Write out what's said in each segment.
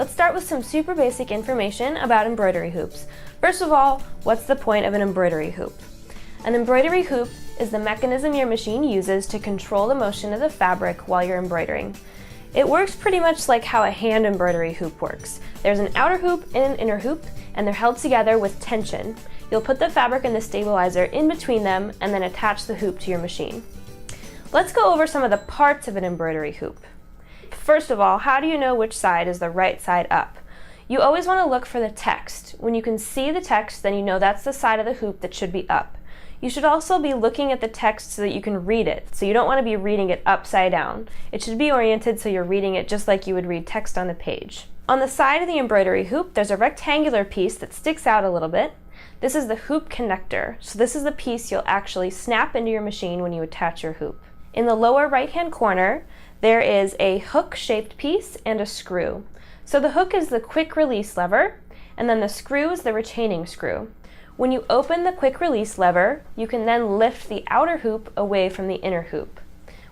Let's start with some super basic information about embroidery hoops. First of all, what's the point of an embroidery hoop? An embroidery hoop is the mechanism your machine uses to control the motion of the fabric while you're embroidering. It works pretty much like how a hand embroidery hoop works. There's an outer hoop and an inner hoop, and they're held together with tension. You'll put the fabric and the stabilizer in between them and then attach the hoop to your machine. Let's go over some of the parts of an embroidery hoop. First of all, how do you know which side is the right side up? You always want to look for the text. When you can see the text, then you know that's the side of the hoop that should be up. You should also be looking at the text so that you can read it. So you don't want to be reading it upside down. It should be oriented so you're reading it just like you would read text on a page. On the side of the embroidery hoop, there's a rectangular piece that sticks out a little bit. This is the hoop connector. So this is the piece you'll actually snap into your machine when you attach your hoop. In the lower right-hand corner, there is a hook-shaped piece and a screw. So the hook is the quick release lever, and then the screw is the retaining screw. When you open the quick release lever, you can then lift the outer hoop away from the inner hoop.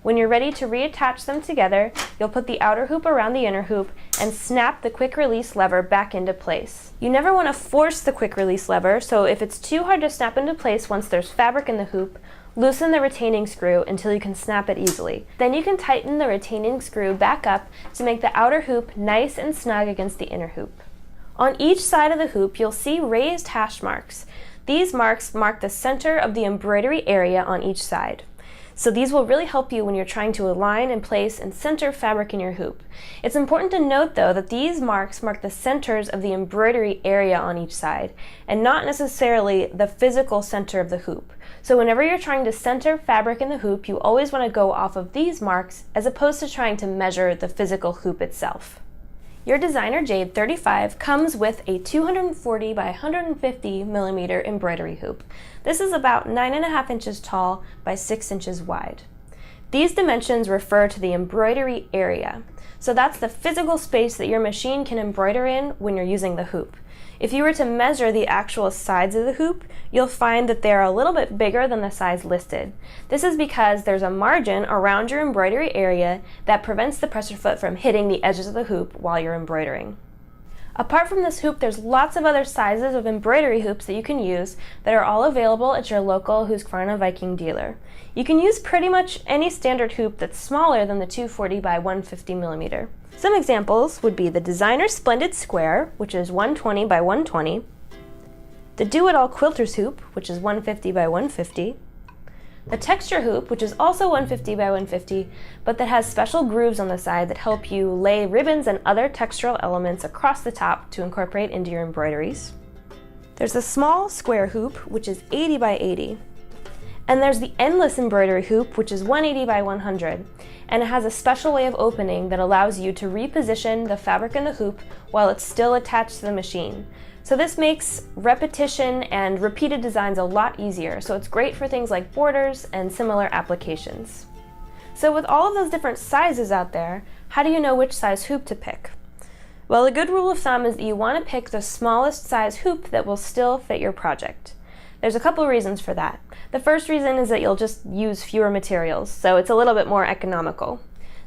When you're ready to reattach them together, you'll put the outer hoop around the inner hoop and snap the quick release lever back into place. You never want to force the quick release lever, so if it's too hard to snap into place once there's fabric in the hoop, loosen the retaining screw until you can snap it easily. Then you can tighten the retaining screw back up to make the outer hoop nice and snug against the inner hoop. On each side of the hoop, you'll see raised hash marks. These marks mark the center of the embroidery area on each side. So these will really help you when you're trying to align and place and center fabric in your hoop. It's important to note though that these marks mark the centers of the embroidery area on each side and not necessarily the physical center of the hoop. So whenever you're trying to center fabric in the hoop, you always want to go off of these marks as opposed to trying to measure the physical hoop itself. Your Designer Jade 35 comes with a 240 by 150 millimeter embroidery hoop. This is about 9.5 inches tall by 6 inches wide. These dimensions refer to the embroidery area. So that's the physical space that your machine can embroider in when you're using the hoop. If you were to measure the actual sides of the hoop, you'll find that they're a little bit bigger than the size listed. This is because there's a margin around your embroidery area that prevents the presser foot from hitting the edges of the hoop while you're embroidering. Apart from this hoop, there's lots of other sizes of embroidery hoops that you can use that are all available at your local Husqvarna Viking dealer. You can use pretty much any standard hoop that's smaller than the 240 by 150 millimeter. Some examples would be the Designer Splendid Square, which is 120 by 120, the Do-It-All Quilter's Hoop, which is 150 by 150, the Texture Hoop, which is also 150 by 150, but that has special grooves on the side that help you lay ribbons and other textural elements across the top to incorporate into your embroideries. There's the Small Square Hoop, which is 80 by 80. And there's the Endless Embroidery Hoop, which is 180 by 100, and it has a special way of opening that allows you to reposition the fabric in the hoop while it's still attached to the machine. So this makes repetition and repeated designs a lot easier, so it's great for things like borders and similar applications. So with all of those different sizes out there, how do you know which size hoop to pick? Well, a good rule of thumb is that you want to pick the smallest size hoop that will still fit your project. There's a couple reasons for that. The first reason is that you'll just use fewer materials, so it's a little bit more economical.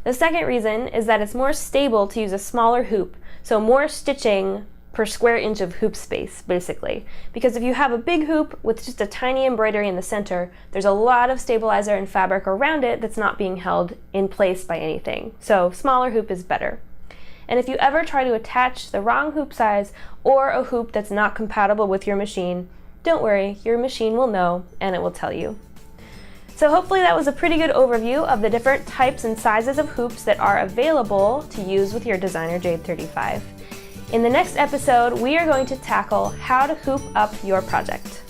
The second reason is that it's more stable to use a smaller hoop, so more stitching per square inch of hoop space, basically. Because if you have a big hoop with just a tiny embroidery in the center, there's a lot of stabilizer and fabric around it that's not being held in place by anything. So smaller hoop is better. And if you ever try to attach the wrong hoop size or a hoop that's not compatible with your machine, don't worry, your machine will know and it will tell you. So hopefully that was a pretty good overview of the different types and sizes of hoops that are available to use with your Designer Jade 35. In the next episode, we are going to tackle how to hoop up your project.